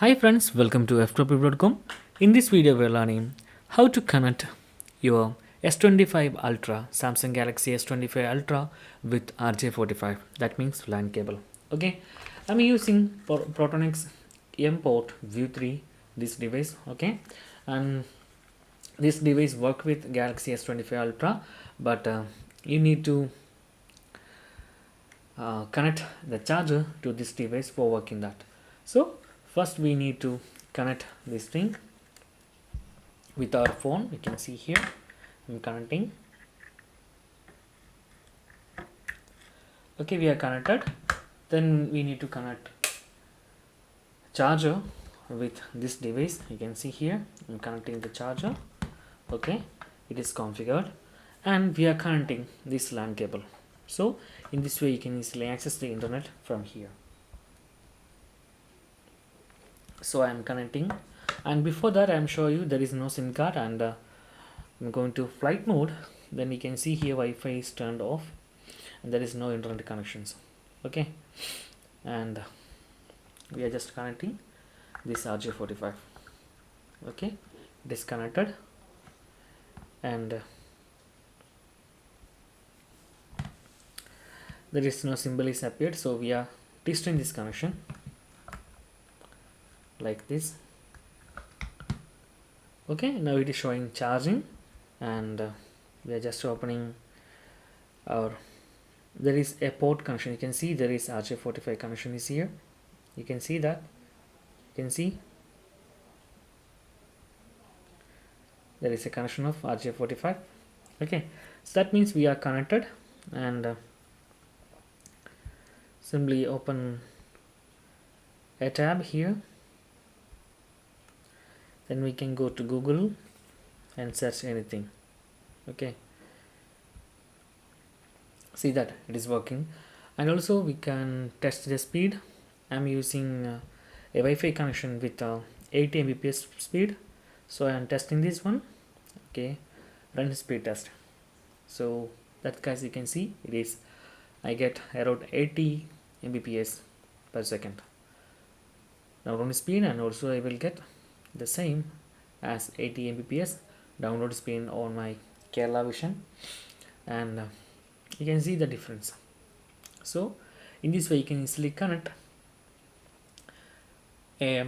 Hi friends, welcome to Ftopreview.com. In this video, we're learning how to connect your S25 Ultra, Samsung Galaxy S25 Ultra with RJ45. That means LAN cable. Okay, I'm using Protonix M port View 3 this device. Okay, and this device work with Galaxy S25 Ultra, but you need to connect the charger to this device for working that. So first we need to connect this thing with our phone. You can see here I'm connecting. Okay, we are connected. Then we need to connect charger with this device. You can see here I'm connecting the charger. Okay, it is configured, and we are connecting this LAN cable. So in this way you can easily access the internet from here. So I am connecting, and before that I am showing you there is no SIM card, and I'm going to flight mode. Then you can see here Wi-Fi is turned off and there is no internet connections. Okay, and we are just connecting this RJ45. Okay, it is connected, and there is no symbol is appeared, so we are testing this connection like this. Okay, now it is showing charging, and we are just opening our, there is a port connection. You can see there is RJ45 connection is here. You can see that, you can see there is a connection of RJ45. Okay, so that means we are connected, and simply open a tab here. Then we can go to Google and search anything. Okay, see that it is working, and also we can test the speed. I'm using a Wi-Fi connection with 80 Mbps speed, so I am testing this one. Okay, run speed test. So that, guys, you can see it is, I get around 80 Mbps per second download speed, and also I will get the same as 80 Mbps download speed on my Kerala Vision, and you can see the difference. So in this way you can easily connect a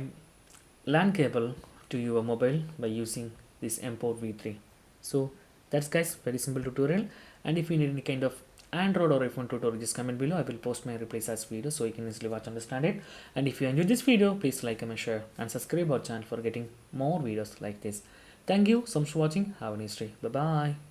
LAN cable to your mobile by using this M-Port V3. So that's, guys, very simple tutorial. And if you need any kind of Android or iPhone tutorial, just comment below. I will post my replies as video so you can easily watch and understand it. And if you enjoyed this video, please like, comment, share, and subscribe our channel for getting more videos like this. Thank you so much for watching. Have a nice day. Bye bye.